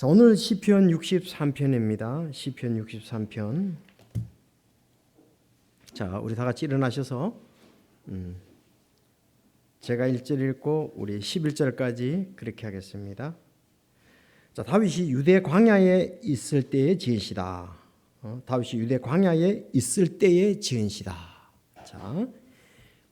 자, 오늘 시편 63편입니다. 시편 63편. 자, 우리 다 같이 일어나셔서 제가 1절 읽고 우리 11절까지 그렇게 하겠습니다. 자, 다윗이 유대 광야에 있을 때의 지은시다. 다윗이 유대 광야에 있을 때의 지은시다. 자,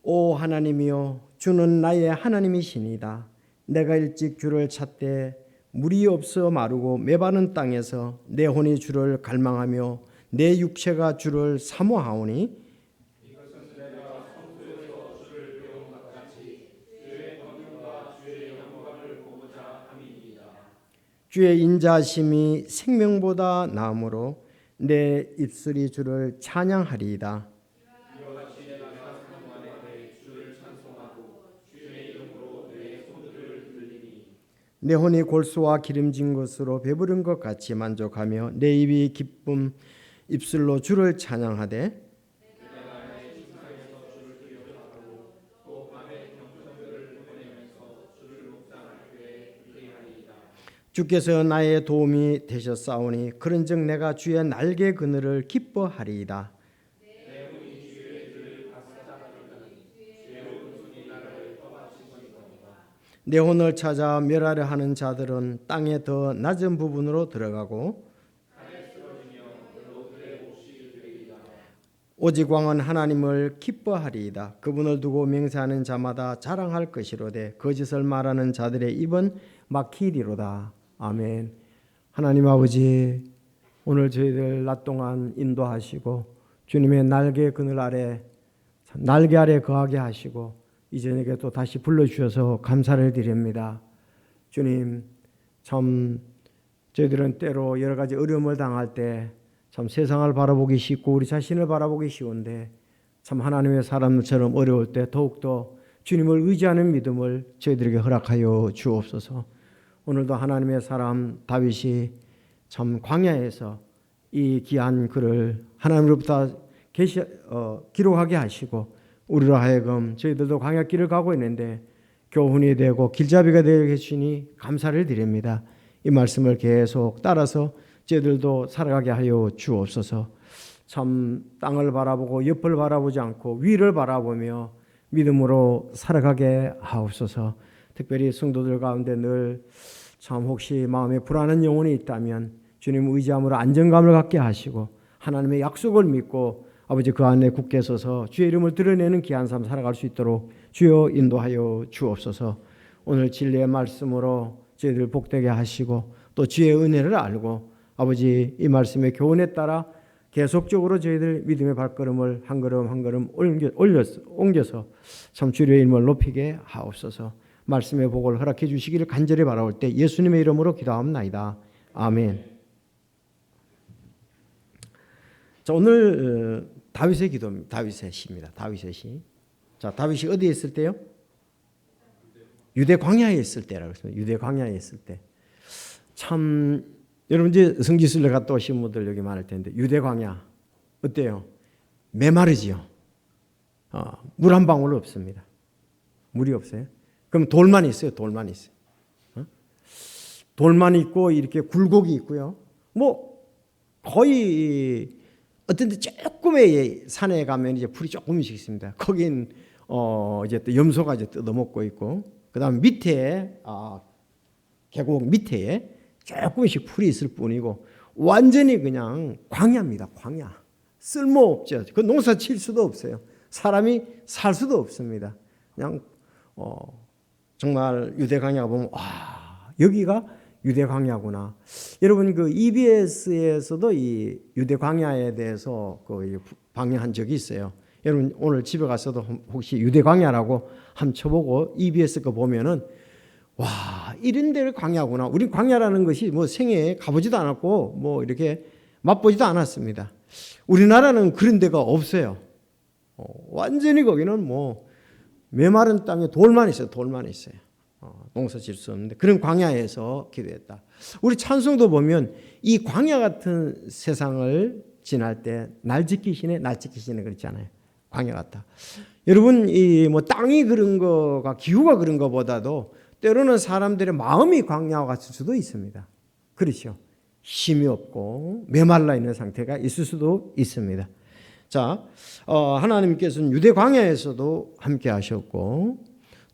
오 하나님이여, 주는 나의 하나님이시니다. 내가 일찍 주를 찾되 물이 없어 마르고 메바른 땅에서 내 혼이 주를 갈망하며 내 육체가 주를 사모하오니 주의 인자하심이 생명보다 나음으로 내 입술이 주를 찬양하리이다. 내 혼이 골수와 기름진 것으로 배부른 것 같이 만족하며 내 입이 기쁨 입술로 주를 찬양하되 주께서 나의 도움이 되셨사오니 그런즉 내가 주의 날개 그늘을 기뻐하리이다. 내 혼을 찾아 멸하려 하는 자들은 땅의 더 낮은 부분으로 들어가고 오직 왕은 하나님을 기뻐하리이다. 그분을 두고 맹세하는 자마다 자랑할 것이로되 거짓을 말하는 자들의 입은 막히리로다. 아멘. 하나님 아버지, 오늘 저희들 낮 동안 인도하시고 주님의 날개 그늘 아래 날개 아래 거하게 하시고 이 저녁에 또 다시 불러주셔서 감사를 드립니다. 주님, 참 저희들은 때로 여러 가지 어려움을 당할 때 참 세상을 바라보기 쉽고 우리 자신을 바라보기 쉬운데 참 하나님의 사람처럼 어려울 때 더욱더 주님을 의지하는 믿음을 저희들에게 허락하여 주옵소서. 오늘도 하나님의 사람 다윗이 참 광야에서 이 귀한 글을 하나님으로부터 기록하게 하시고 우리로 하여금 저희들도 광야길을 가고 있는데 교훈이 되고 길잡이가 되어 계시니 감사를 드립니다. 이 말씀을 계속 따라서 저희들도 살아가게 하여 주옵소서. 참 땅을 바라보고 옆을 바라보지 않고 위를 바라보며 믿음으로 살아가게 하옵소서. 특별히 성도들 가운데 늘 참 혹시 마음에 불안한 영혼이 있다면 주님 의지함으로 안정감을 갖게 하시고 하나님의 약속을 믿고 아버지 그 안에 굳게 서서 주의 이름을 드러내는 귀한 삶 살아갈 수 있도록 주여 인도하여 주옵소서. 오늘 진리의 말씀으로 저희들 복되게 하시고 또 주의 은혜를 알고 아버지 이 말씀의 교훈에 따라 계속적으로 저희들 믿음의 발걸음을 한 걸음 한 걸음 옮겨서 참 주의 이름을 높이게 하옵소서. 말씀의 복을 허락해 주시기를 간절히 바라올 때 예수님의 이름으로 기도합나이다. 아멘. 자, 오늘 다윗의 기도입니다. 다윗의 시입니다. 다윗의 시. 자, 다윗이 어디에 있을 때요? 유대 광야에 있을 때라고 했습니다. 유대 광야에 있을 때. 참 여러분 이제 성지순례 갔다 오신 분들 여기 많을 텐데 유대 광야 어때요? 메마르지요. 물 한 방울 없습니다. 물이 없어요. 그럼 돌만 있어요. 돌만 있어요. 돌만 있고 이렇게 굴곡이 있고요. 뭐 거의 어떤 데 조금의 산에 가면 이제 풀이 조금씩 있습니다. 거긴 이제 또 염소가 이제 뜯어먹고 있고 그다음 밑에 계곡 밑에 조금씩 풀이 있을 뿐이고 완전히 그냥 광야입니다. 광야. 쓸모없죠. 그 농사 칠 수도 없어요. 사람이 살 수도 없습니다. 그냥 정말 유대 광야 보면 여기가 유대 광야구나. 여러분 그 EBS에서도 이 유대 광야에 대해서 그 방영한 적이 있어요. 여러분 오늘 집에 가서도 혹시 유대 광야라고 한번 쳐보고 EBS 거 보면은 와 이런 데를 광야구나. 우리 광야라는 것이 뭐 생애에 가보지도 않았고 뭐 이렇게 맛보지도 않았습니다. 우리나라는 그런 데가 없어요. 완전히 거기는 뭐 메마른 땅에 돌만 있어요. 돌만 있어요. 농사 질 수 없는데 그런 광야에서 기도했다. 우리 찬송도 보면 이 광야 같은 세상을 지날 때 날 지키시네 그렇잖아요. 광야 같다. 여러분 이 뭐 땅이 그런 거가 기후가 그런 거보다도 때로는 사람들의 마음이 광야와 같을 수도 있습니다. 그렇죠. 힘이 없고 메말라 있는 상태가 있을 수도 있습니다. 자, 하나님께서는 유대 광야에서도 함께 하셨고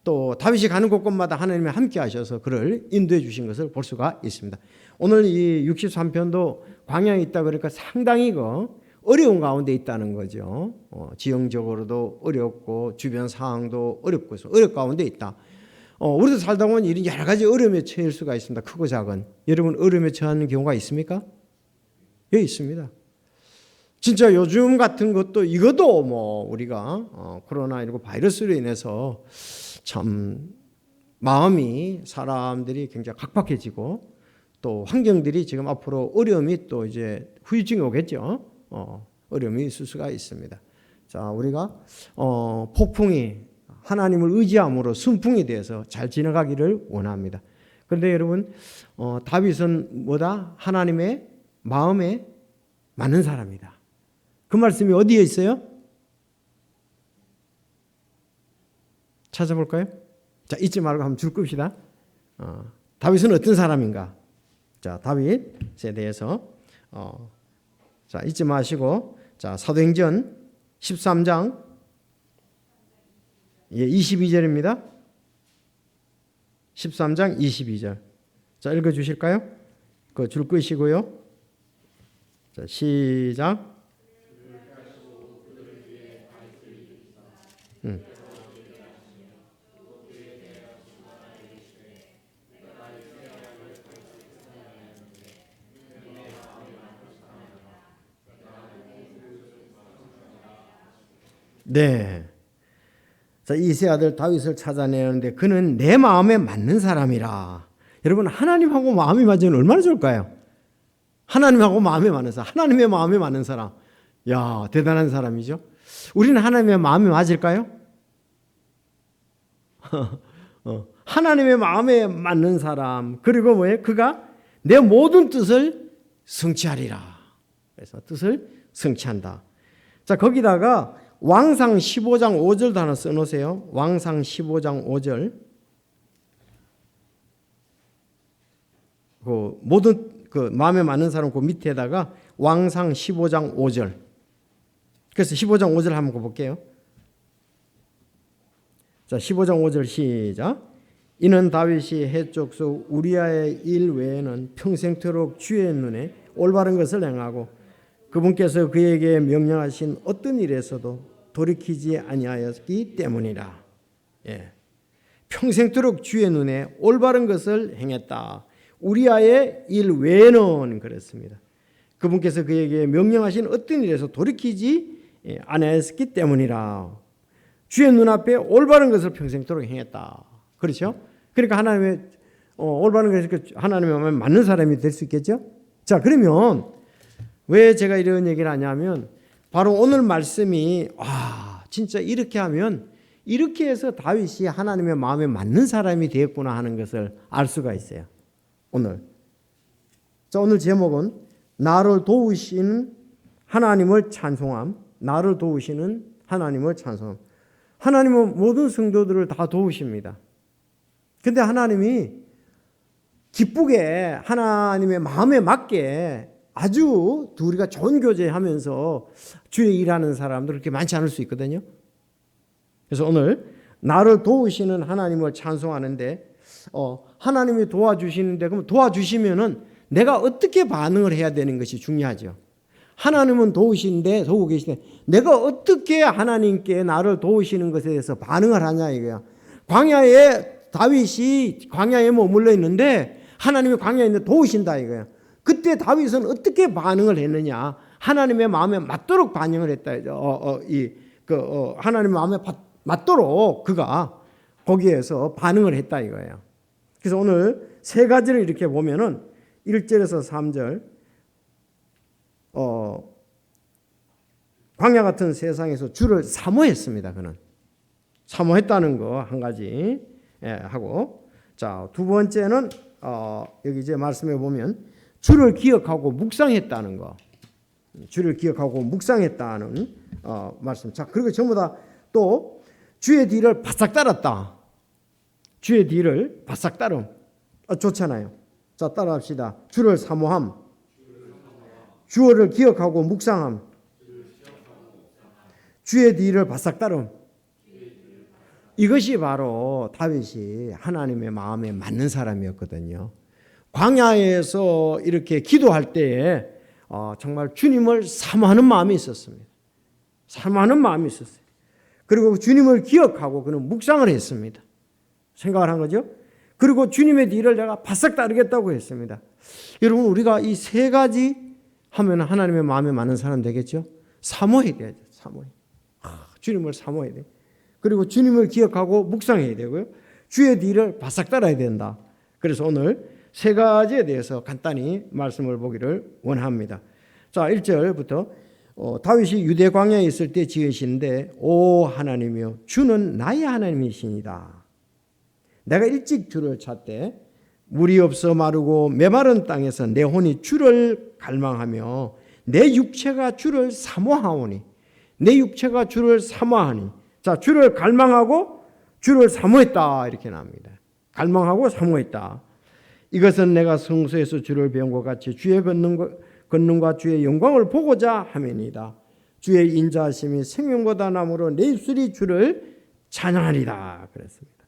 또 다윗이 가는 곳곳마다 하나님이 함께 하셔서 그를 인도해 주신 것을 볼 수가 있습니다. 오늘 이 63편도 광야에 있다 그러니까 상당히 어려운 가운데 있다는 거죠. 지형적으로도 어렵고 주변 상황도 어렵고 어려운 가운데 있다. 우리도 살다 보면 이런 여러 가지 어려움에 처할 수가 있습니다. 크고 작은. 여러분 어려움에 처하는 경우가 있습니까? 예, 있습니다. 진짜 요즘 같은 것도 이것도 우리가 코로나19 바이러스로 인해서 참 마음이 사람들이 굉장히 각박해지고 또 환경들이 지금 앞으로 어려움이 또 이제 후유증이 오겠죠. 어려움이 있을 수가 있습니다. 자, 우리가 폭풍이 하나님을 의지함으로 순풍이 되어서 잘 지나가기를 원합니다. 그런데 여러분 다윗은 뭐다? 하나님의 마음에 맞는 사람이다. 그 말씀이 어디에 있어요? 찾아볼까요? 자, 잊지 말고 한번 줄 겁시다. 다윗은 어떤 사람인가? 자, 다윗에 대해서 자, 잊지 마시고 자, 사도행전 13장 22절입니다. 13장 22절. 자, 읽어 주실까요? 그 줄 끄시고요. 자, 시작. 네. 자, 이세 아들 다윗을 찾아내는데 그는 내 마음에 맞는 사람이라. 여러분 하나님하고 마음이 맞으면 얼마나 좋을까요? 하나님하고 마음에 맞는 사람, 하나님의 마음에 맞는 사람. 야, 대단한 사람이죠. 우리는 하나님의 마음에 맞을까요? 하나님의 마음에 맞는 사람. 그리고 뭐예요? 그가 내 모든 뜻을 성취하리라. 그래서 뜻을 성취한다. 자, 거기다가 왕상 15장 5절도 하나 써놓으세요. 왕상 15장 5절. 그 모든 그 마음에 맞는 사람 그 밑에다가 왕상 15장 5절. 그래서 15장 5절 한번 볼게요. 자, 15장 5절 시작. 이는 다윗이 해족속 우리아의 일 외에는 평생토록 주의 눈에 올바른 것을 행하고 그분께서 그에게 명령하신 어떤 일에서도 돌이키지 아니하였기 때문이라. 예. 평생토록 주의 눈에 올바른 것을 행했다. 우리아의 일 외에는 그랬습니다. 그분께서 그에게 명령하신 어떤 일에서 돌이키지 아니하였기 때문이라. 주의 눈앞에 올바른 것을 평생토록 행했다. 그렇죠? 그러니까 하나님의 올바른 것을 하나님의 마음에 맞는 사람이 될 수 있겠죠? 자, 그러면 왜 제가 이런 얘기를 하냐면 바로 오늘 말씀이 진짜 이렇게 하면 이렇게 해서 다윗이 하나님의 마음에 맞는 사람이 되었구나 하는 것을 알 수가 있어요. 오늘. 자, 오늘 제목은 나를 도우시는 하나님을 찬송함. 나를 도우시는 하나님을 찬송함. 하나님은 모든 성도들을 다 도우십니다. 근데 하나님이 기쁘게 하나님의 마음에 맞게 아주 우리가 좋은 교제하면서 주의 일하는 사람들 그렇게 많지 않을 수 있거든요. 그래서 오늘 나를 도우시는 하나님을 찬송하는데 하나님이 도와주시는데 그럼 도와주시면은 내가 어떻게 반응을 해야 되는 것이 중요하죠. 하나님은 도우시는데 도우고 계시는데 내가 어떻게 하나님께 나를 도우시는 것에 대해서 반응을 하냐 이거야. 광야에 다윗이 광야에 머물러 있는데 하나님이 광야에 있는데 도우신다 이거야. 그때 다윗은 어떻게 반응을 했느냐? 하나님의 마음에 맞도록 반응을 했다. 하나님의 마음에 맞도록 그가 거기에서 반응을 했다 이거예요. 그래서 오늘 세 가지를 이렇게 보면은 1절에서 3절 광야 같은 세상에서 주를 사모했습니다. 그는 사모했다는 거 한 가지 하고 자, 두 번째는 여기 이제 말씀해 보면 주를 기억하고 묵상했다는 거. 주를 기억하고 묵상했다는 말씀. 자, 그리고 전부 다 또 주의 뒤를 바싹 따랐다. 주의 뒤를 바싹 따름. 좋잖아요. 자, 따라합시다. 주를 사모함, 주어를 기억하고 묵상함, 주의 뒤를 바싹 따름. 이것이 바로 다윗이 하나님의 마음에 맞는 사람이었거든요. 광야에서 이렇게 기도할 때에 정말 주님을 사모하는 마음이 있었습니다. 사모하는 마음이 있었어요. 그리고 주님을 기억하고 그는 묵상을 했습니다. 생각을 한 거죠. 그리고 주님의 뒤를 내가 바싹 따르겠다고 했습니다. 여러분, 우리가 이 세 가지 하면 하나님의 마음에 맞는 사람 되겠죠. 사모해야 돼요. 주님을 사모해야 돼요. 그리고 주님을 기억하고 묵상해야 되고요. 주의 뒤를 바싹 따라야 된다. 그래서 오늘 세 가지에 대해서 간단히 말씀을 보기를 원합니다. 자, 1절부터 다윗이 유대 광야에 있을 때 지으신데 오 하나님이여 주는 나의 하나님이시니다. 내가 일찍 주를 찾되 물이 없어 마르고 메마른 땅에서 내 혼이 주를 갈망하며 내 육체가 주를 사모하오니 내 육체가 주를 사모하니. 자, 주를 갈망하고 주를 사모했다 이렇게 나옵니다. 갈망하고 사모했다. 이것은 내가 성소에서 주를 배운 것 같이 주의 걷는과 주의 영광을 보고자 함이니이다. 주의 인자하심이 생명보다 나므로 내 입술이 주를 찬양하리다 그랬습니다.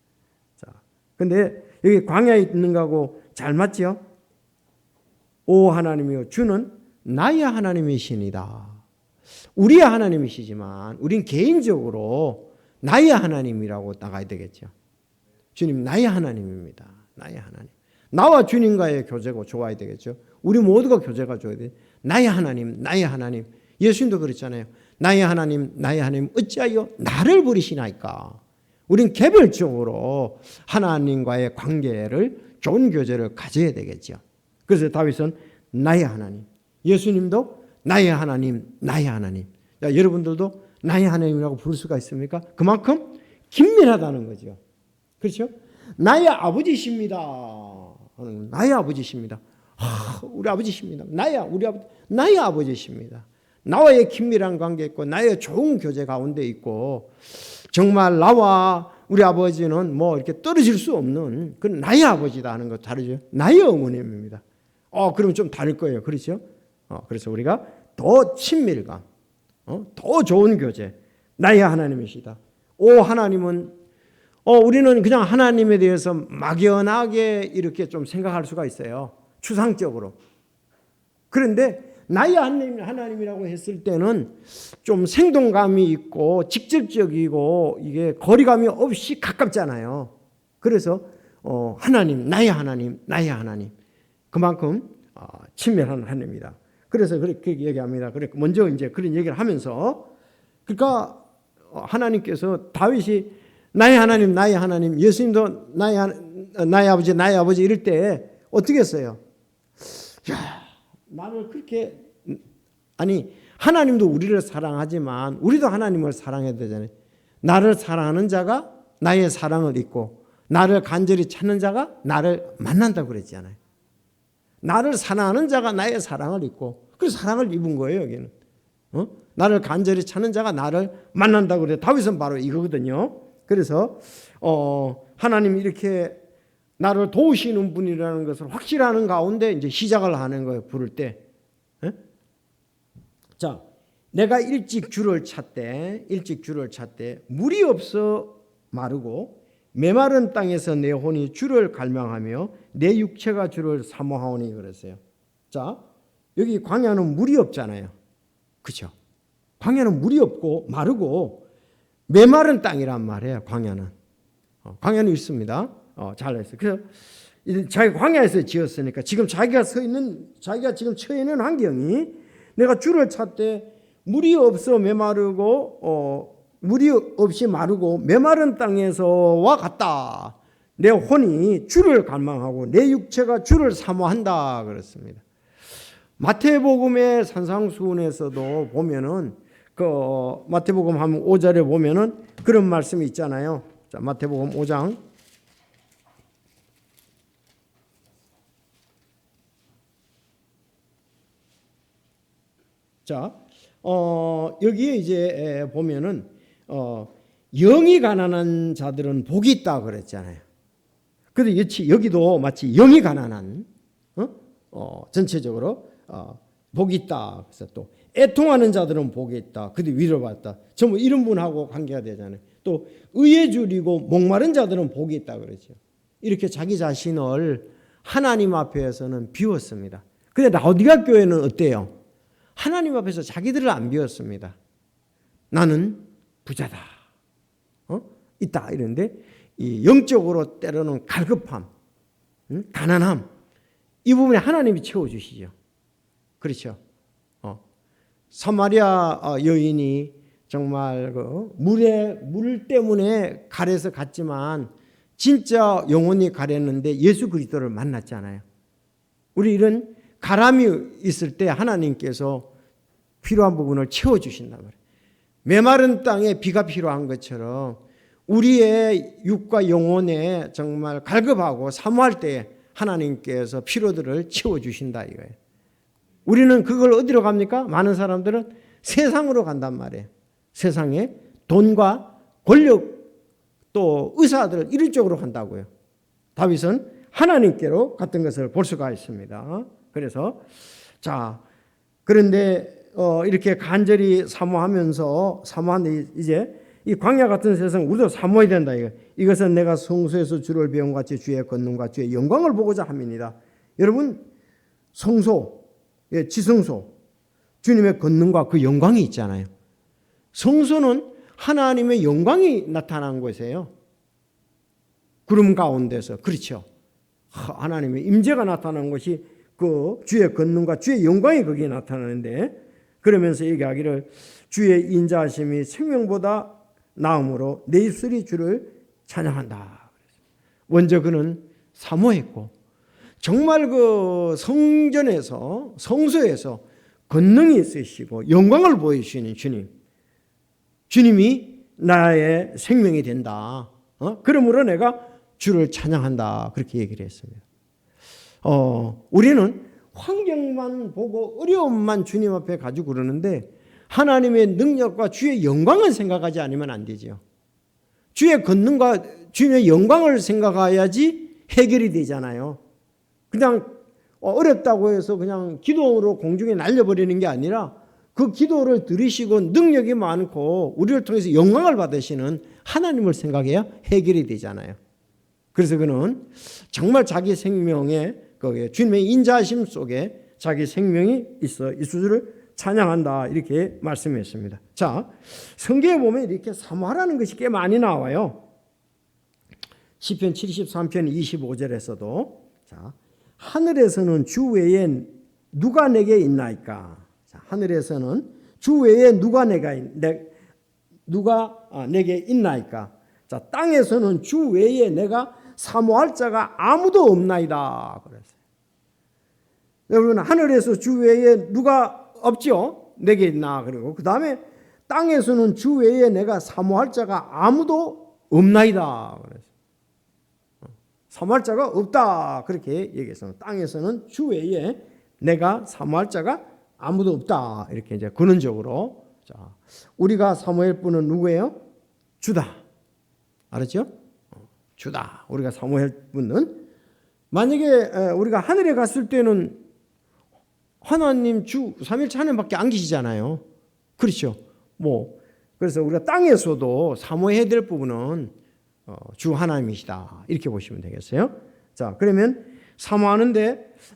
자, 근데 여기 광야에 있는 거하고 잘 맞죠? 오 하나님이여 주는 나의 하나님이시니다. 우리의 하나님이시지만 우린 개인적으로 나의 하나님이라고 나가야 되겠죠. 주님 나의 하나님입니다. 나의 하나님. 나와 주님과의 교제가 좋아야 되겠죠. 우리 모두가 교제가 좋아야 돼. 나의 하나님, 나의 하나님. 예수님도 그랬잖아요. 나의 하나님 어찌하여 나를 버리시나이까. 우린 개별적으로 하나님과의 관계를 좋은 교제를 가져야 되겠죠. 그래서 다윗은 나의 하나님. 예수님도 나의 하나님, 나의 하나님. 야, 여러분들도 나의 하나님이라고 부를 수가 있습니까? 그만큼 긴밀하다는 거죠. 그렇죠? 나의 아버지십니다. 나의 아버지십니다. 우리 아버지십니다. 나의 아버지십니다. 나와의 긴밀한 관계 있고 나의 좋은 교제 가운데 있고 정말 나와 우리 아버지는 뭐 이렇게 떨어질 수 없는 그런 나의 아버지다 하는 거 다르죠. 나의 어머님입니다. 그럼 좀 다를 거예요. 그렇죠? 그래서 우리가 더 친밀감, 더 좋은 교제, 나의 하나님이시다. 오 하나님은 우리는 그냥 하나님에 대해서 막연하게 이렇게 좀 생각할 수가 있어요. 추상적으로. 그런데 나의 하나님이라고 했을 때는 좀 생동감이 있고 직접적이고 이게 거리감이 없이 가깝잖아요. 그래서 하나님, 나의 하나님, 나의 하나님. 그만큼 친밀한 하나님이다. 그래서 그렇게 얘기합니다. 그래 먼저 이제 그런 얘기를 하면서 그러니까 하나님께서 다윗이 나의 하나님, 나의 하나님, 예수님도 나의 아버지 이럴 때 어떻게 했어요? 야, 나를 그렇게 하나님도 우리를 사랑하지만 우리도 하나님을 사랑해야 되잖아요. 나를 사랑하는 자가 나의 사랑을 입고 나를 간절히 찾는 자가 나를 만난다고 그랬잖아요. 나를 사랑하는 자가 나의 사랑을 입고 그 사랑을 입은 거예요. 여기는 나를 간절히 찾는 자가 나를 만난다고 그래요. 다윗은 바로 이거거든요. 그래서 하나님이 이렇게 나를 도우시는 분이라는 것을 확실하는 가운데 이제 시작을 하는 거예요. 부를 때. 자, 내가 일찍 주를 찾되 물이 없어 마르고 메마른 땅에서 내 혼이 주를 갈망하며 내 육체가 주를 사모하오니 그랬어요. 자, 여기 광야는 물이 없잖아요. 그렇죠? 광야는 물이 없고 마르고 메마른 땅이란 말이에요. 광야는 있습니다. 잘했어요. 그래서 자기가 광야에서 지었으니까 지금 자기가 지금 처해 있는 환경이 내가 주를 찾되 물이 없어 물이 없이 마르고 메마른 땅에서와 같다. 내 혼이 주를 갈망하고 내 육체가 주를 사모한다 그랬습니다. 마태복음의 산상수훈에서도 보면은 마태복음 5절에 보면은 그런 말씀이 있잖아요. 자, 마태복음 5장 자, 여기에 이제 보면은 영이 가난한 자들은 복이 있다 그랬잖아요. 그런데 여기도 마치 영이 가난한 전체적으로 복이 있다. 그래서 또 애통하는 자들은 복이 있다. 그들 위로받다. 전부 이런 분하고 관계가 되잖아요. 또 의에 줄이고 목마른 자들은 복이 있다 그러죠. 이렇게 자기 자신을 하나님 앞에서는 비웠습니다. 근데 라오디가 교회는 어때요? 하나님 앞에서 자기들을 안 비웠습니다. 나는 부자다. 있다 이런데 이 영적으로 때로는 갈급함, 가난함 이 부분에 하나님이 채워주시죠. 그렇죠. 사마리아 여인이 정말 그 물 때문에 갈에서 갔지만 진짜 영혼이 가랬는데 예수 그리스도를 만났잖아요. 우리 이런 가람이 있을 때 하나님께서 필요한 부분을 채워주신단 말이에요. 메마른 땅에 비가 필요한 것처럼 우리의 육과 영혼에 정말 갈급하고 사모할 때 하나님께서 필요들을 채워주신다 이거예요. 우리는 그걸 어디로 갑니까? 많은 사람들은 세상으로 간단 말이에요. 세상에 돈과 권력 또 의사들 이런 쪽으로 간다고요. 다윗은 하나님께로 갔던 것을 볼 수가 있습니다. 그래서 그런데 이렇게 간절히 사모하면서 사모하는데 이제 이 광야 같은 세상 우리도 사모해야 된다. 이것은 내가 성소에서 주를 배운 같이 주의 권능과 주의 영광을 보고자 함이니라. 여러분 성소, 지성소, 주님의 권능과 그 영광이 있잖아요. 성소는 하나님의 영광이 나타난 곳이에요. 구름 가운데서 그렇죠. 하나님의 임재가 나타난 것이 그 주의 권능과 주의 영광이 거기에 나타나는데 그러면서 얘기하기를 주의 인자하심이 생명보다 나음으로 내 입술이 주를 찬양한다. 먼저 그는 사모했고 정말 그 성전에서 성소에서 권능이 있으시고 영광을 보여주시는 주님이 나의 생명이 된다. 그러므로 내가 주를 찬양한다. 그렇게 얘기를 했습니다. 우리는 환경만 보고 어려움만 주님 앞에 가지고 그러는데 하나님의 능력과 주의 영광을 생각하지 않으면 안 되죠. 주의 권능과 주의 영광을 생각해야지 해결이 되잖아요. 그냥 어렵다고 해서 그냥 기도로 공중에 날려버리는 게 아니라 그 기도를 들으시고 능력이 많고 우리를 통해서 영광을 받으시는 하나님을 생각해야 해결이 되잖아요. 그래서 그는 정말 자기 생명에 주님의 인자하심 속에 자기 생명이 있어 이수주를 찬양한다 이렇게 말씀했습니다. 자, 성경에 보면 이렇게 사모하라는 것이 꽤 많이 나와요. 시편 73편 25절에서도 자, 하늘에서는 주 외에 누가 내게 있나이까? 자, 하늘에서는 주 외에 누가 내게 있나이까? 자, 땅에서는 주 외에 내가 사모할 자가 아무도 없나이다. 그랬어요. 여러분 하늘에서 주 외에 누가 없죠? 내게 있나? 그리고 그 다음에 땅에서는 주 외에 내가 사모할 자가 아무도 없나이다. 그랬어요. 사모할 자가 없다. 그렇게 얘기했습니다. 땅에서는 주 외에 내가 사모할 자가 아무도 없다. 이렇게 이제 근원적으로 자, 우리가 사모할 분은 누구예요? 주다. 알았죠? 주다. 우리가 사모할 분은 만약에 우리가 하늘에 갔을 때는 하나님 주 삼일체 하나님밖에 안 계시잖아요. 그렇죠? 그래서 우리가 땅에서도 사모해야 될 부분은 주 하나님이시다. 이렇게 보시면 되겠어요. 자, 그러면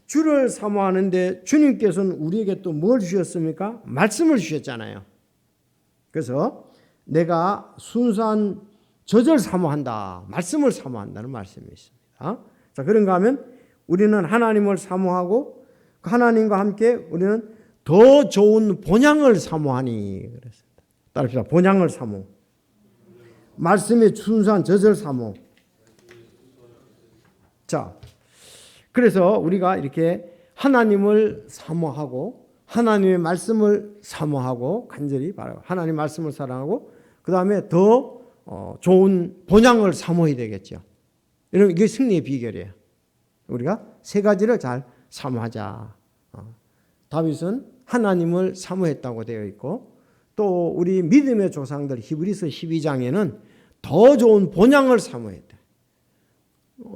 주를 사모하는데 주님께서는 우리에게 또 뭘 주셨습니까? 말씀을 주셨잖아요. 그래서 내가 순수한 젖을 사모한다. 말씀을 사모한다는 말씀이 있습니다. 자, 그런가 하면 우리는 하나님을 사모하고 하나님과 함께 우리는 더 좋은 본향을 사모하니 그랬습니다. 따릅시다. 본향을 사모. 말씀의 순수한 젖을 사모. 자, 그래서 우리가 이렇게 하나님을 사모하고 하나님의 말씀을 사모하고 간절히 바라고 하나님 말씀을 사랑하고 그 다음에 더 좋은 본향을 사모해야 되겠죠. 여러분 이게 승리의 비결이에요. 우리가 세 가지를 잘 사모하자. 다윗은 하나님을 사모했다고 되어 있고 또 우리 믿음의 조상들 히브리서 12장에는 더 좋은 본향을 사모했다.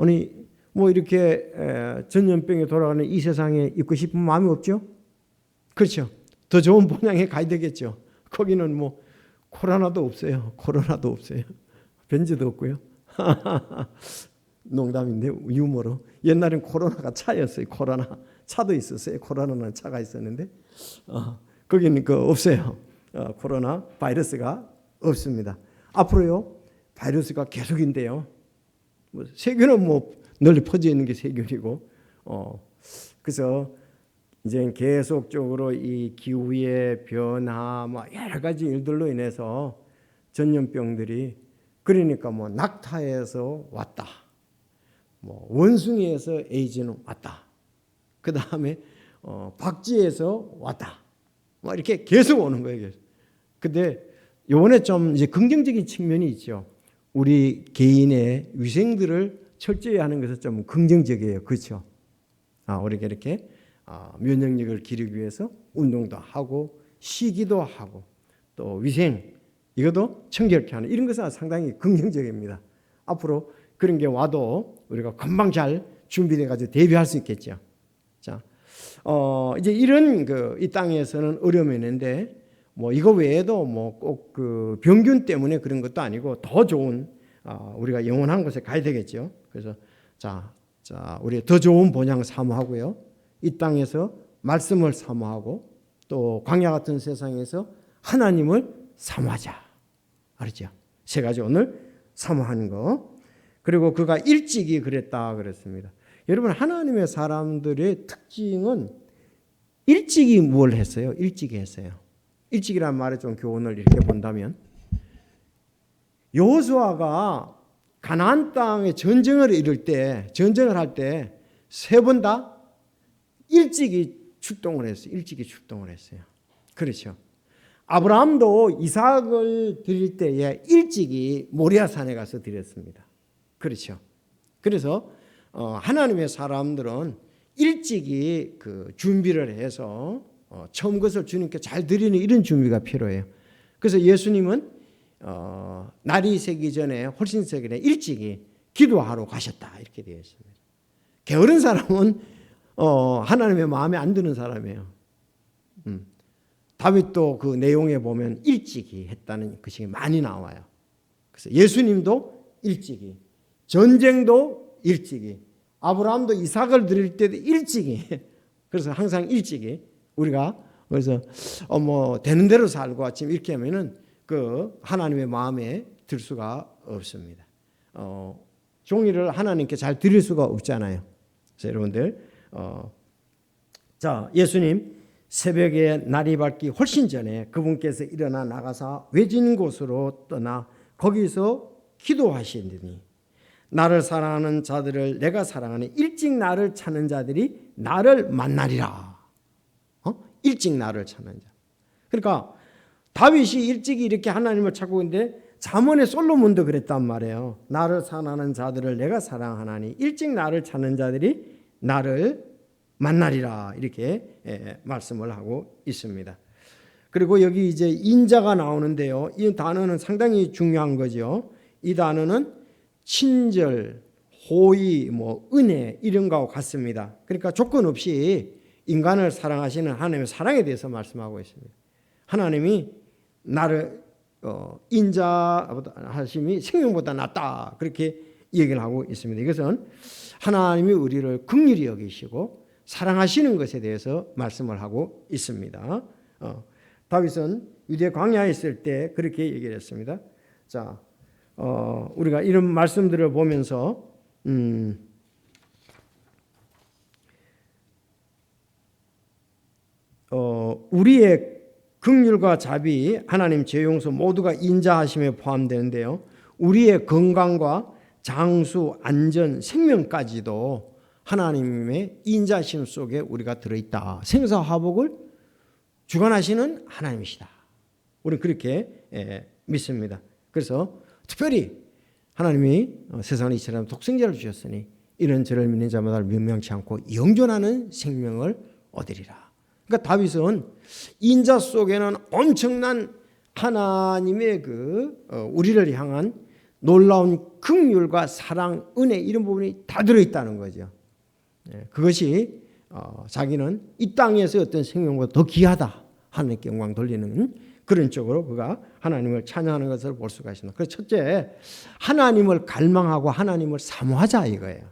아니 뭐 이렇게 전염병에 돌아가는 이 세상에 있고 싶은 마음이 없죠? 그렇죠. 더 좋은 본향에 가야 되겠죠. 거기는 뭐 코로나도 없어요. 코로나도 없어요. 변제도 없고요. 농담인데 유머로. 옛날엔 코로나가 차였어요. 코로나 차도 있었어요. 코로나는 차가 있었는데 거기는 없어요. 코로나 바이러스가 없습니다. 앞으로요 바이러스가 계속인데요. 뭐 세균은 뭐 널리 퍼져 있는 게 세균이고, 그래서 이제 계속적으로 이 기후의 변화, 뭐 여러 가지 일들로 인해서 전염병들이 그러니까 뭐 낙타에서 왔다, 뭐 원숭이에서 에이즈는 왔다, 그 다음에 박쥐에서 왔다, 뭐 이렇게 계속 오는 거예요. 근데 요번에 좀 이제 긍정적인 측면이 있죠. 우리 개인의 위생들을 철저히 하는 것은 좀 긍정적이에요. 그렇죠? 우리가 이렇게 면역력을 기르기 위해서 운동도 하고 쉬기도 하고 또 위생 이것도 청결케 하는 이런 것은 상당히 긍정적입니다. 앞으로 그런 게 와도 우리가 금방 잘 준비돼 가지고 대비할 수 있겠죠. 자, 이제 이런 이 땅에서는 어려움이 있는데 뭐 이거 외에도 뭐 꼭 그 병균 때문에 그런 것도 아니고 더 좋은 우리가 영원한 곳에 가야 되겠죠. 그래서 자 우리 더 좋은 본향 사모하고요. 이 땅에서 말씀을 사모하고 또 광야 같은 세상에서 하나님을 사모하자. 알았죠? 세 가지 오늘 사모하는 거. 그리고 그가 일찍이 그랬다 그랬습니다. 여러분 하나님의 사람들의 특징은 일찍이 뭘 했어요? 일찍이 했어요. 일찍이라는 말에 좀 교훈을 이렇게 본다면 여호수아가 가나안 땅에 전쟁을 할 때 세 번 다 일찍이 출동을 했어요. 일찍이 출동을 했어요. 그렇죠. 아브라함도 이삭을 드릴 때에 일찍이 모리아산에 가서 드렸습니다. 그렇죠. 그래서 하나님의 사람들은 일찍이 그 준비를 해서 처음 것을 주님께 잘 드리는 이런 준비가 필요해요. 그래서 예수님은 날이 새기 전에 훨씬 새기 전에 일찍이 기도하러 가셨다 이렇게 되어 있습니다. 게으른 사람은 하나님의 마음에 안 드는 사람이에요. 다윗도 그 내용에 보면 일찍이 했다는 것이 많이 나와요. 그래서 예수님도 일찍이, 전쟁도 일찍이, 아브라함도 이삭을 드릴 때도 일찍이. 그래서 항상 일찍이 우리가 그래서 뭐 되는 대로 살고 아침 이렇게 하면은 그 하나님의 마음에 들 수가 없습니다. 종이를 하나님께 잘 드릴 수가 없잖아요. 그래서 여러분들 자 예수님 새벽에 날이 밝기 훨씬 전에 그분께서 일어나 나가사 외진 곳으로 떠나 거기서 기도하시더니 나를 사랑하는 자들을 내가 사랑하니 일찍 나를 찾는 자들이 나를 만나리라. 일찍 나를 찾는 자. 그러니까 다윗이 일찍이 이렇게 하나님을 찾고 있는데 잠언의 솔로몬도 그랬단 말이에요. 나를 사랑하는 자들을 내가 사랑하나니 일찍 나를 찾는 자들이 나를 만나리라 이렇게 말씀을 하고 있습니다. 그리고 여기 이제 인자가 나오는데요. 이 단어는 상당히 중요한 거죠. 이 단어는 친절, 호의, 뭐 은혜 이런 거하고 같습니다. 그러니까 조건 없이 인간을 사랑하시는 하나님의 사랑에 대해서 말씀하고 있습니다. 하나님이 나를 인자하심이 생명보다 낫다 그렇게 얘기를 하고 있습니다. 이것은 하나님이 우리를 긍휼히 여기시고 사랑하시는 것에 대해서 말씀을 하고 있습니다. 다윗은 유대 광야에 있을 때 그렇게 얘기를 했습니다. 자, 우리가 이런 말씀들을 보면서 우리의 긍휼과 자비, 하나님 죄용서 모두가 인자하심에 포함되는데요. 우리의 건강과 장수, 안전, 생명까지도 하나님의 인자심 속에 우리가 들어있다. 생사화복을 주관하시는 하나님이시다. 우리는 그렇게 믿습니다. 그래서 특별히 하나님이 세상에 이처럼 독생자를 주셨으니 이런 저를 믿는 자마다 멸망치 않고 영존하는 생명을 얻으리라. 그러니까 다윗은 인자 속에는 엄청난 하나님의 우리를 향한 놀라운 긍휼과 사랑, 은혜 이런 부분이 다 들어있다는 거죠. 그것이 자기는 이 땅에서 어떤 생명보다 더 귀하다, 하나님께 영광 돌리는 그런 쪽으로 그가 하나님을 찬양하는 것을 볼 수가 있습니다. 그래서 첫째, 하나님을 갈망하고 하나님을 사모하자 이거예요.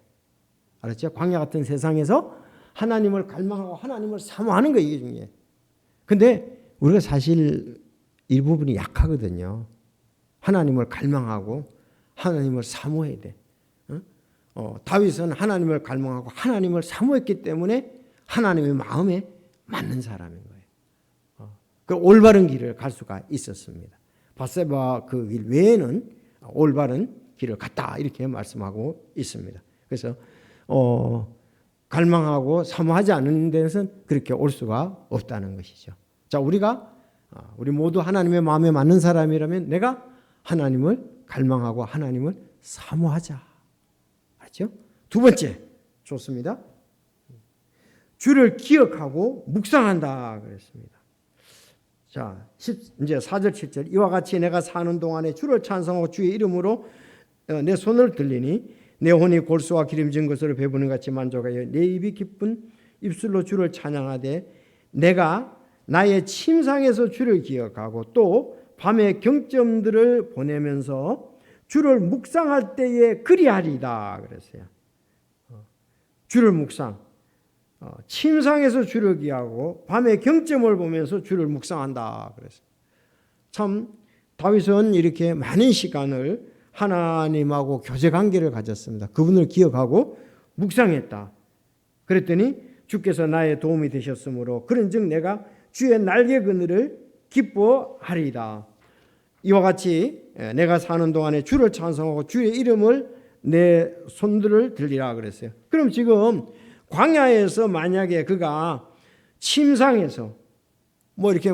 알았죠? 광야 같은 세상에서 하나님을 갈망하고 하나님을 사모하는 거 이게 중요해요. 근데 우리가 사실 이 부분이 약하거든요. 하나님을 갈망하고 하나님을 사모해야 돼. 다윗은 하나님을 갈망하고 하나님을 사모했기 때문에 하나님의 마음에 맞는 사람인 거예요. 그 올바른 길을 갈 수가 있었습니다. 밧세바 그 길 외에는 올바른 길을 갔다 이렇게 말씀하고 있습니다. 그래서 갈망하고 사모하지 않는 데서는 그렇게 올 수가 없다는 것이죠. 자, 우리 모두 하나님의 마음에 맞는 사람이라면 내가 하나님을 갈망하고 하나님을 사모하자. 알죠? 두 번째, 좋습니다. 주를 기억하고 묵상한다 그랬습니다. 자, 이제 4절 7절 이와 같이 내가 사는 동안에 주를 찬송하고 주의 이름으로 내 손을 들리니 내 혼이 골수와 기름진 것으로 배부는 같이 만족하여 내 입이 기쁜 입술로 주를 찬양하되 내가 나의 침상에서 주를 기억하고 또 밤에 경점들을 보내면서 주를 묵상할 때에 그리하리다 그랬어요. 주를 묵상, 침상에서 주를 기하고 밤에 경점을 보면서 주를 묵상한다 그랬어요. 참 다윗은 이렇게 많은 시간을 하나님하고 교제 관계를 가졌습니다. 그분을 기억하고 묵상했다. 그랬더니 주께서 나의 도움이 되셨으므로 그런즉 내가 주의 날개 그늘을 기뻐하리이다. 이와 같이 내가 사는 동안에 주를 찬송하고 주의 이름을 내 손들을 들리라 그랬어요. 그럼 지금 광야에서 만약에 그가 침상에서 이렇게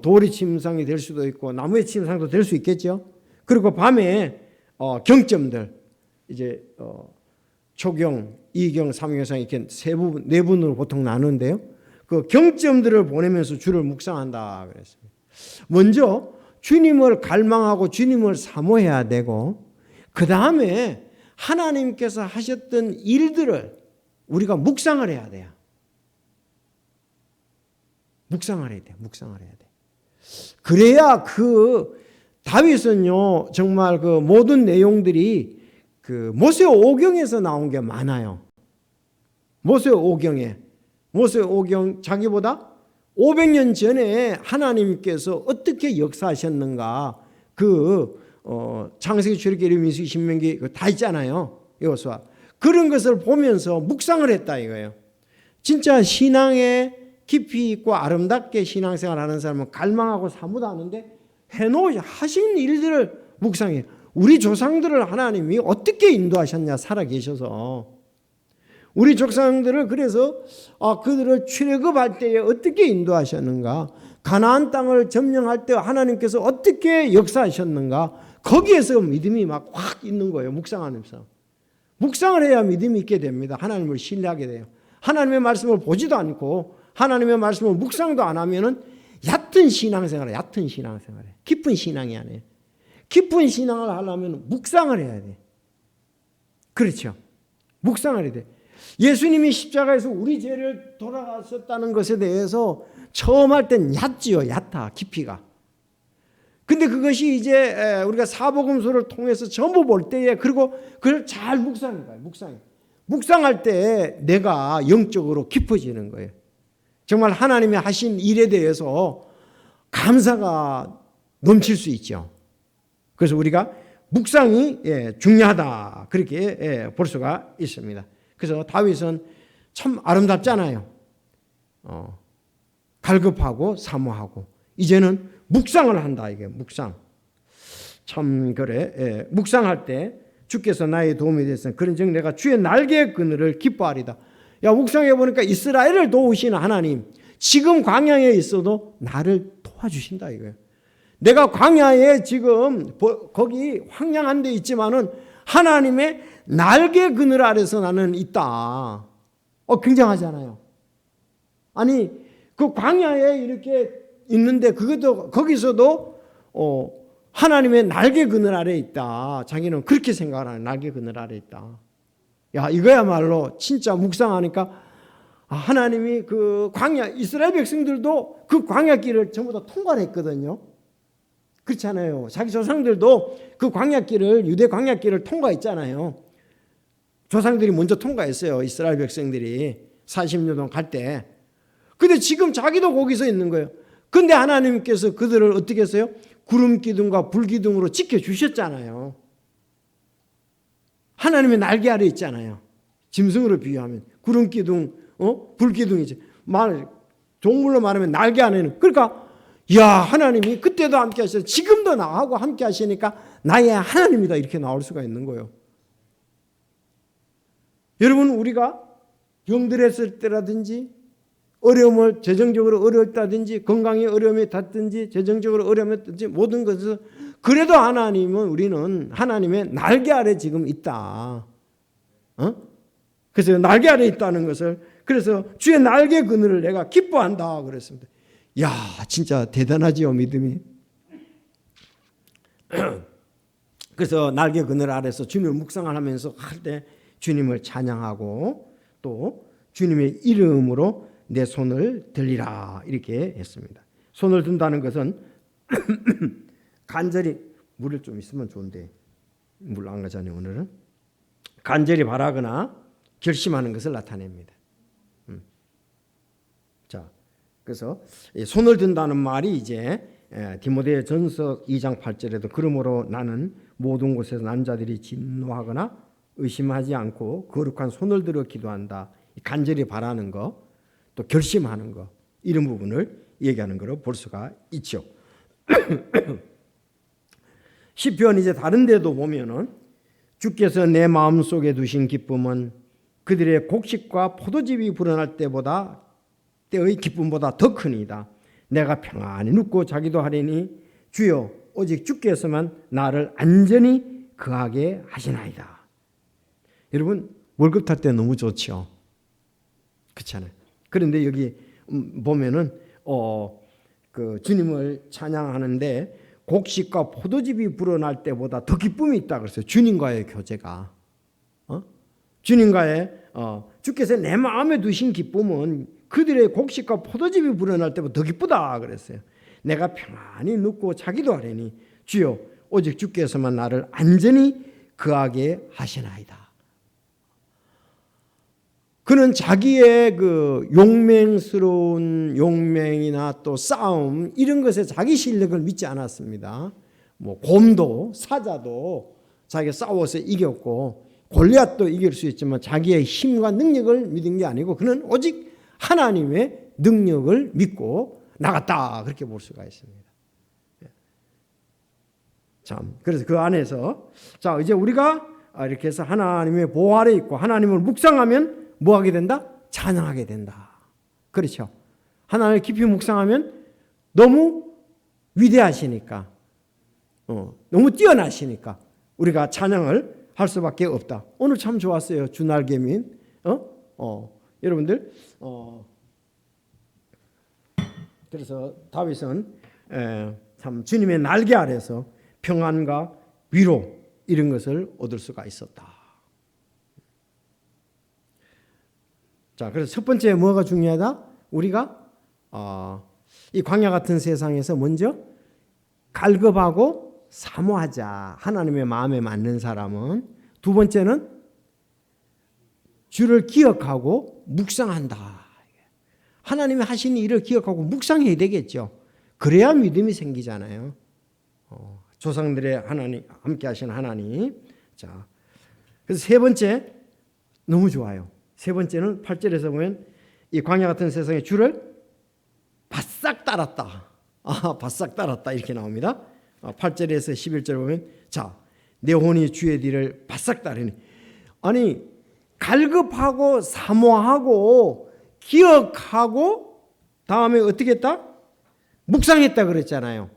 돌이 침상이 될 수도 있고 나무의 침상도 될 수 있겠죠. 그리고 밤에 경점들 이제 초경, 2경, 3경상 이렇게 네 분으로 보통 나누는데요. 그 경점들을 보내면서 주를 묵상한다 그랬습니다. 먼저 주님을 갈망하고 주님을 사모해야 되고 그 다음에 하나님께서 하셨던 일들을 우리가 묵상을 해야 돼요. 묵상을 해야 돼. 그래야 다윗은요 정말 그 모든 내용들이 그 모세오경에서 나온 게 많아요. 모세오경 자기보다 500년 전에 하나님께서 어떻게 역사하셨는가 창세기, 출애굽기, 레위기, 신명기 다 있잖아요. 여호수아 그런 것을 보면서 묵상을 했다 이거예요. 진짜 신앙에 깊이 있고 아름답게 신앙생활하는 사람은 갈망하고 사모도 하는데 하신 일들을 묵상해. 우리 조상들을 하나님이 어떻게 인도하셨냐 살아계셔서 우리 조상들을 그래서 그들을 출애굽할 때에 어떻게 인도하셨는가 가나안 땅을 점령할 때 하나님께서 어떻게 역사하셨는가 거기에서 믿음이 막 확 있는 거예요. 묵상하면서 묵상을 해야 믿음이 있게 됩니다. 하나님을 신뢰하게 돼요. 하나님의 말씀을 보지도 않고 하나님의 말씀을 묵상도 안 하면은 얕은 신앙생활에 깊은 신앙이 아니에요. 깊은 신앙을 하려면 묵상을 해야 돼. 그렇죠. 묵상을 해야 돼. 예수님이 십자가에서 우리 죄를 돌아가셨다는 것에 대해서 처음 할 땐 얕아 깊이가. 근데 그것이 이제 우리가 사복음서를 통해서 전부 볼 때에 그리고 그걸 잘 묵상해 봐요. 묵상할 때 내가 영적으로 깊어지는 거예요. 정말 하나님이 하신 일에 대해서 감사가 넘칠 수 있죠. 그래서 우리가 묵상이 중요하다 그렇게 볼 수가 있습니다. 그래서 다윗은 참 아름답잖아요. 갈급하고 사모하고 이제는 묵상을 한다 이게 묵상. 참 그래. 묵상할 때 주께서 나의 도움이 되셨으니 그런즉 내가 주의 날개 그늘을 기뻐하리다. 야 묵상해 보니까 이스라엘을 도우시는 하나님 지금 광야에 있어도 나를 도와주신다 이거예요. 내가 광야에 지금 거기 황량한 데 있지만은 하나님의 날개 그늘 아래서 나는 있다. 굉장하잖아요. 아니 그 광야에 이렇게 있는데 거기서도 하나님의 날개 그늘 아래 있다. 자기는 그렇게 생각을 하는, 날개 그늘 아래 있다. 야, 이거야말로 진짜 묵상하니까 하나님이 그 광야, 이스라엘 백성들도 그 광야길을 전부 다 통과를 했거든요. 그렇잖아요. 자기 조상들도 그 광야길을, 유대 광야길을 통과했잖아요. 조상들이 먼저 통과했어요. 이스라엘 백성들이 40년 동안 갈 때. 근데 지금 자기도 거기서 있는 거예요. 근데 하나님께서 그들을 어떻게 했어요? 구름 기둥과 불 기둥으로 지켜주셨잖아요. 하나님의 날개 아래 있잖아요. 짐승으로 비유하면 구름 기둥, 불 기둥이지. 동물로 말하면 날개 안에는. 그러니까 야, 하나님이 그때도 함께 하셔서 지금도 나하고 함께 하시니까 나의 하나님이다, 이렇게 나올 수가 있는 거예요. 여러분, 우리가 병들었을 때라든지 어려움을, 재정적으로 어려웠다든지 건강에 어려움이 닿든지 재정적으로 어려움이 닿든지 모든 것을, 그래도 하나님은, 우리는 하나님의 날개 아래 지금 있다. 그래서 날개 아래 있다는 것을, 그래서 주의 날개 그늘을 내가 기뻐한다 그랬습니다. 야, 진짜 대단하지요, 믿음이. 그래서 날개 그늘 아래서 주님을 묵상을 하면서 할 때 주님을 찬양하고 또 주님의 이름으로 내 손을 들리라, 이렇게 했습니다. 손을 든다는 것은 간절히, 물을 좀 있으면 좋은데 물 안 가잖아요. 오늘은 간절히 바라거나 결심하는 것을 나타냅니다. 자, 그래서 손을 든다는 말이 이제 디모데전서 2장 8절에도 그러므로 나는 모든 곳에서 남자들이 진노하거나 의심하지 않고 거룩한 손을 들어 기도한다. 간절히 바라는 거, 또 결심하는 거, 이런 부분을 얘기하는 거로 볼 수가 있죠. 시편 이제 다른 데도 보면은 주께서 내 마음속에 두신 기쁨은 그들의 곡식과 포도즙이 불어날 때의 기쁨보다 더 크니이다. 내가 평안히 눕고 자기도 하리니 주여 오직 주께서만 나를 안전히 거하게 하시나이다. 여러분, 월급 탈 때 너무 좋죠. 그렇잖아요. 그런데 여기 보면은 그 주님을 찬양하는데 곡식과 포도즙이 불어날 때보다 더 기쁨이 있다 그랬어요. 주님과의 교제가. 주님과의 주께서 내 마음에 두신 기쁨은 그들의 곡식과 포도즙이 불어날 때보다 더 기쁘다 그랬어요. 내가 평안히 눕고 자기도 하려니 주여 오직 주께서만 나를 안전히 거하게 하시나이다. 그는 자기의 그 용맹스러운 용맹이나 또 싸움, 이런 것에 자기 실력을 믿지 않았습니다. 뭐 곰도 사자도 자기가 싸워서 이겼고 골리앗도 이길 수 있지만 자기의 힘과 능력을 믿은 게 아니고 그는 오직 하나님의 능력을 믿고 나갔다, 그렇게 볼 수가 있습니다. 참, 그래서 그 안에서 자, 이제 우리가 이렇게 해서 하나님의 보호 아래 있고 하나님을 묵상하면 뭐 하게 된다? 찬양하게 된다. 그렇죠. 하나님을 깊이 묵상하면 너무 위대하시니까, 너무 뛰어나시니까 우리가 찬양을 할 수밖에 없다. 오늘 참 좋았어요. 주날개민. 여러분들, 그래서 다윗은 참 주님의 날개 아래서 평안과 위로, 이런 것을 얻을 수가 있었다. 자, 그래서 첫 번째 뭐가 중요하다? 우리가 이 광야 같은 세상에서 먼저 갈급하고 사모하자. 하나님의 마음에 맞는 사람은. 두 번째는 주를 기억하고 묵상한다. 하나님이 하신 일을 기억하고 묵상해야 되겠죠. 그래야 믿음이 생기잖아요. 조상들의 하나님, 함께 하신 하나님. 자, 그래서 세 번째 너무 좋아요. 세 번째는 8절에서 보면 이 광야 같은 세상에 주를 바싹 따랐다. 바싹 따랐다, 이렇게 나옵니다. 8절에서 11절 보면 자, 내 혼이 주의 뒤를 바싹 따르니. 아니, 갈급하고 사모하고 기억하고 다음에 어떻게 했다? 묵상했다 그랬잖아요.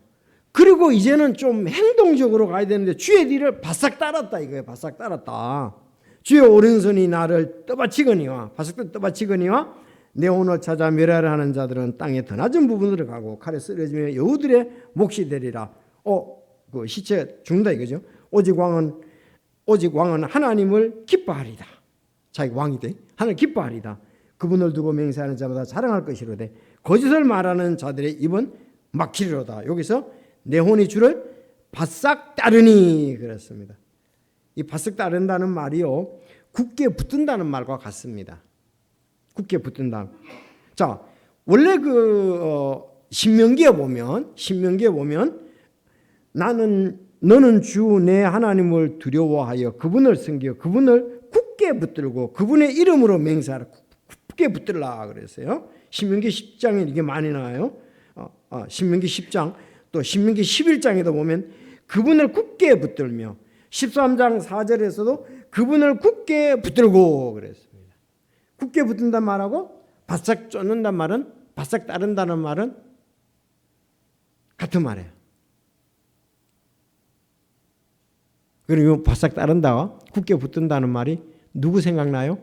그리고 이제는 좀 행동적으로 가야 되는데 주의 뒤를 바싹 따랐다, 이거예요. 바싹 따랐다. 주의 오른손이 나를 떠받치거니와, 바싹 떠받치거니와 내 혼을 찾아 멸하려 하는 자들은 땅의 더 낮은 부분으로 가고 칼에 쓰러지며 여우들의 몫이 되리라. 그 시체 죽는다 이거죠. 오직 왕은 하나님을 기뻐하리다. 자기 왕이 돼. 하나님 기뻐하리다. 그분을 두고 맹세하는 자마다 자랑할 것이로되 거짓을 말하는 자들의 입은 막히리로다. 여기서 내 혼이 주를 바싹 따르니 그랬습니다. 이 바싹 따른다는 말이요, 굳게 붙든다는 말과 같습니다. 굳게 붙든다. 자, 원래 신명기에 보면 너는 주 내 하나님을 두려워하여 그분을 섬겨 그분을 굳게 붙들고 그분의 이름으로 맹세하라. 굳게 붙들라 그랬어요. 신명기 10장에 이게 많이 나와요. 신명기 10장 또 신명기 11장에도 보면 그분을 굳게 붙들며 13장 4절에서도 그분을 굳게 붙들고 그랬습니다. 굳게 붙든단 말하고 바싹 쫓는단 말은, 바싹 따른다는 말은 같은 말이에요. 그리고 바싹 따른다와 굳게 붙든다는 말이 누구 생각나요?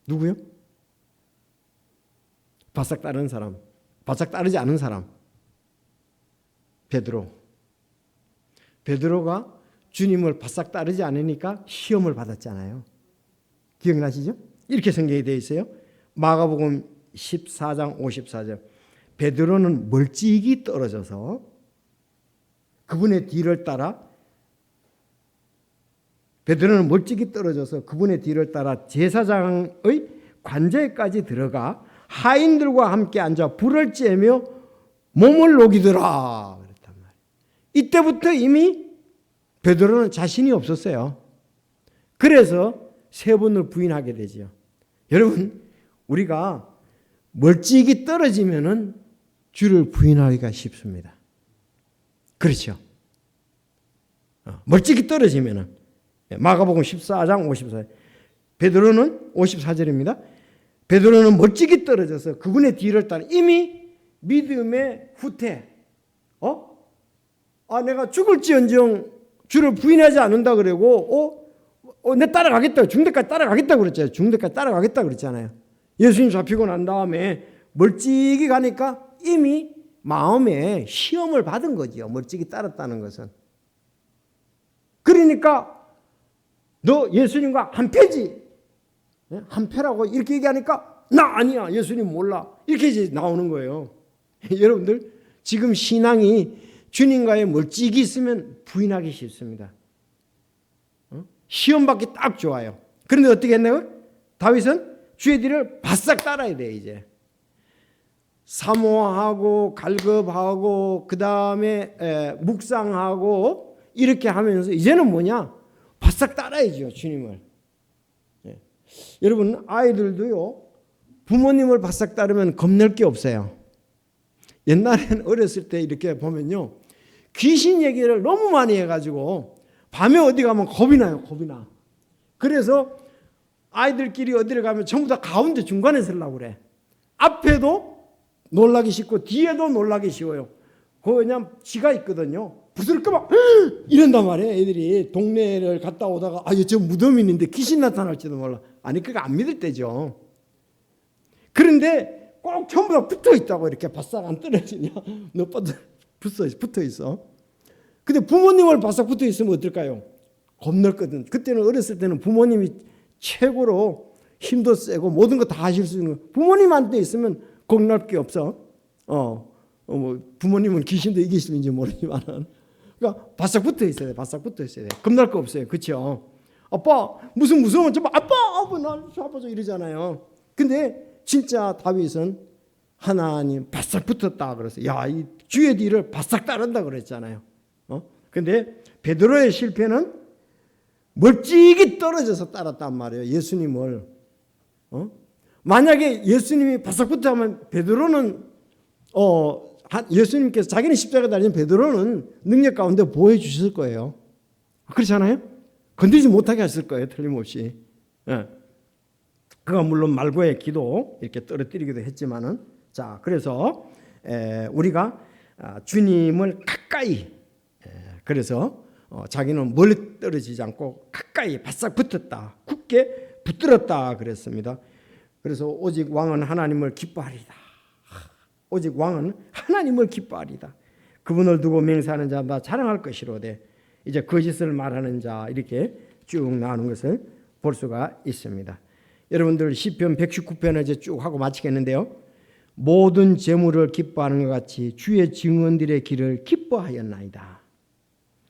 누구요? 바싹 따르는 사람, 바싹 따르지 않은 사람. 베드로가 주님을 바싹 따르지 않으니까 시험을 받았잖아요. 기억나시죠? 이렇게 성경이 되어 있어요. 마가복음 14장 54절. 베드로는 멀찍이 떨어져서 그분의 뒤를 따라 그분의 뒤를 따라 제사장의 관제까지 들어가 하인들과 함께 앉아 불을 쬐며 몸을 녹이더라 그랬단 말이에요. 이때부터 이미 베드로는 자신이 없었어요. 그래서 3번을 부인하게 되죠. 여러분, 우리가 멀찍이 떨어지면은 주를 부인하기가 쉽습니다. 그렇죠? 멀찍이 떨어지면은 마가복음 14장 54절. 베드로는 54절입니다. 베드로는 멀찍이 떨어져서 그분의 뒤를 따라 이미 믿음의 후퇴. 내가 죽을지언정 주를 부인하지 않는다 그러고 내 따라가겠다. 중대까지 따라가겠다 그랬잖아요. 중대까지 따라가겠다 그랬잖아요. 예수님 잡히고 난 다음에 멀찍이 가니까 이미 마음에 시험을 받은 거지요. 멀찍이 따랐다는 것은. 그러니까 너 예수님과 한패지. 한패라고 이렇게 얘기하니까 나 아니야. 예수님 몰라. 이렇게 이제 나오는 거예요. 여러분들 지금 신앙이 주님과의 멀찍이 있으면 부인하기 쉽습니다. 시험 받기 딱 좋아요. 그런데 어떻게 했나요? 다윗은 주의 뒤를 바싹 따라야 돼. 이제 사모하고 갈급하고 그 다음에 묵상하고 이렇게 하면서 이제는 뭐냐? 바싹 따라야죠. 주님을. 여러분, 아이들도요, 부모님을 바싹 따르면 겁낼 게 없어요. 옛날에는 어렸을 때 이렇게 보면요, 귀신 얘기를 너무 많이 해가지고 밤에 어디 가면 겁이 나요. 겁이 나. 그래서 아이들끼리 어디를 가면 전부 다 가운데 중간에 서려고 그래. 앞에도 놀라기 쉽고 뒤에도 놀라기 쉬워요. 그냥 지가 있거든요. 부스럽게 이런단 말이에요. 애들이 동네를 갔다 오다가 저 무덤이 있는데 귀신 나타날지도 몰라. 아니, 그거 안 믿을 때죠. 그런데 꼭 전부 다 붙어 있다고. 이렇게 바싹 안 떨어지냐? 너 붙어 있어. 근데 부모님을 바싹 붙어 있으면 어떨까요? 겁날거든. 그때는 어렸을 때는 부모님이 최고로 힘도 세고 모든 거 다 하실 수 있는 거. 부모님한테 있으면 겁날 게 없어. 부모님은 귀신도 이기시는지 모르지만은. 그러니까 바싹 붙어 있어야 돼. 바싹 붙어 있어야 돼. 겁날 거 없어요. 그렇죠? 아빠 무슨 무서우면 좀 아빠 날 잡아줘 이러잖아요. 근데 진짜 다윗은 하나님 바싹 붙었다 그랬어요. 이 주의 뒤를 바싹 따른다 그랬잖아요. 근데 베드로의 실패는 멀찍이 떨어져서 따랐단 말이에요. 예수님을. 만약에 예수님이 바싹 붙으면 베드로는 예수님께서 자기는 십자가에 달린 베드로는 능력 가운데 보호해 주셨을 거예요. 그렇잖아요? 건드리지 못하게 하실 거예요. 틀림없이. 그가 물론 말고의 기도 이렇게 떨어뜨리기도 했지만은, 자, 그래서 우리가 주님을 가까이, 그래서 자기는 멀리 떨어지지 않고 가까이 바싹 붙었다, 굳게 붙들었다 그랬습니다. 그래서 오직 왕은 하나님을 기뻐하리다. 오직 왕은 하나님을 기뻐하리다. 그분을 두고 맹세하는 자마다 자랑할 것이로되 이제 거짓을 말하는 자 이렇게 쭉 나오는 것을 볼 수가 있습니다. 여러분들 시편 119편을 이제 쭉 하고 마치겠는데요. 모든 재물을 기뻐하는 것 같이 주의 증언들의 길을 기뻐하였나이다.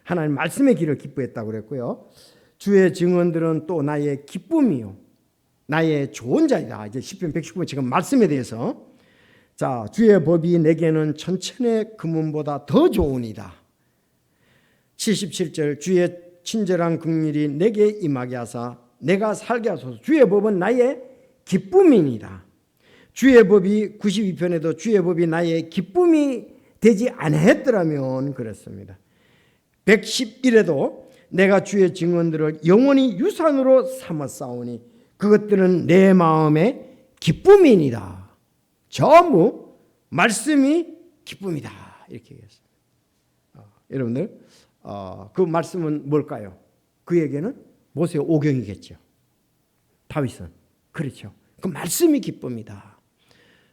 하나님 말씀의 길을 기뻐했다고 그랬고요. 주의 증언들은 또 나의 기쁨이요 나의 좋은 자이다. 이제 시편 119편 지금 말씀에 대해서 자 주의 법이 내게는 천천의 금은보다 더 좋으니다. 77절 주의 친절한 긍휼이 내게 임하게 하사 내가 살게 하소서. 주의 법은 나의 기쁨이니이다. 주의 법이 92편에도 주의 법이 나의 기쁨이 되지 아니했더라면 그랬습니다. 111에도 내가 주의 증언들을 영원히 유산으로 삼았사오니 그것들은 내 마음의 기쁨이니이다. 전부 말씀이 기쁨이다. 이렇게 얘기했습니다. 여러분들 그 말씀은 뭘까요? 그에게는 모세 오경이겠죠. 다윗은 그렇죠. 그 말씀이 기쁨이다.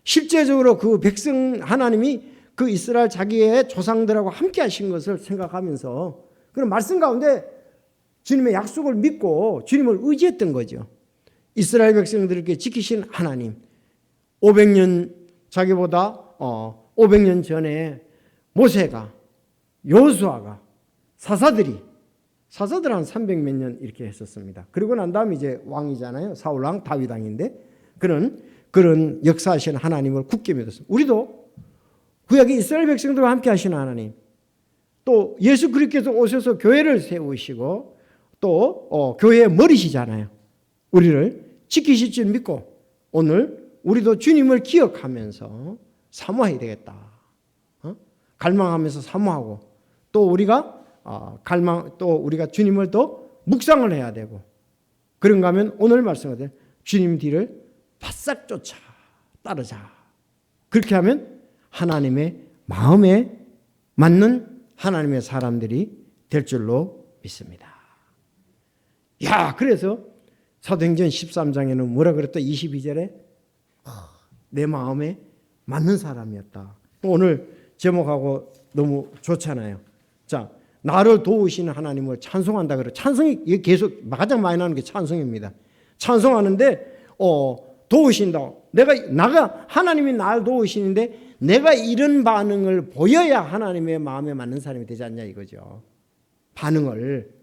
실제적으로 그 백성 하나님이 그 이스라엘 자기의 조상들하고 함께 하신 것을 생각하면서 그런 말씀 가운데 주님의 약속을 믿고 주님을 의지했던 거죠. 이스라엘 백성들에게 지키신 하나님 500년 자기보다 500년 전에 모세가 여호수아가 사사들 한 300몇 년 이렇게 했었습니다. 그리고 난 다음 이제 왕이잖아요. 사울 왕 다윗 왕인데 그런 역사하신 하나님을 굳게 믿었습니다. 우리도 구약의 이스라엘 백성들과 함께 하시는 하나님 또 예수 그리스도께서 오셔서 교회를 세우시고 또 교회의 머리시잖아요. 우리를 지키실 줄 믿고 오늘 우리도 주님을 기억하면서 사모해야 되겠다. 갈망하면서 사모하고 또 우리가 우리가 주님을 또 묵상을 해야 되고 그런가 하면 오늘 말씀하신 주님 뒤를 바싹 쫓아 따르자. 그렇게 하면 하나님의 마음에 맞는 하나님의 사람들이 될 줄로 믿습니다. 야, 그래서 사도행전 13장에는 뭐라 그랬다? 22절에 내 마음에 맞는 사람이었다. 오늘 제목하고 너무 좋잖아요. 자, 나를 도우시는 하나님을 찬송한다 그래. 찬송이 계속 가장 많이 나오는 게 찬송입니다. 찬송하는데 도우신다. 나가 하나님이 나를 도우시는데 내가 이런 반응을 보여야 하나님의 마음에 맞는 사람이 되지 않냐 이거죠. 반응을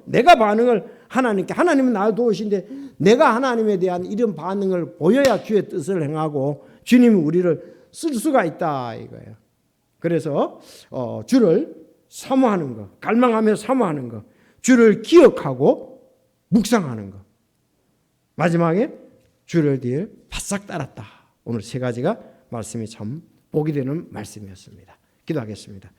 내가 반응을 하나님께 하나님은 나를 도우시는데 내가 하나님에 대한 이런 반응을 보여야 주의 뜻을 행하고 주님이 우리를 쓸 수가 있다 이거예요. 그래서 주를 사모하는 것, 갈망하며 사모하는 것, 주를 기억하고 묵상하는 것. 마지막에 주를 뒤에 바싹 따랐다. 오늘 세 가지가 말씀이 참 복이 되는 말씀이었습니다. 기도하겠습니다.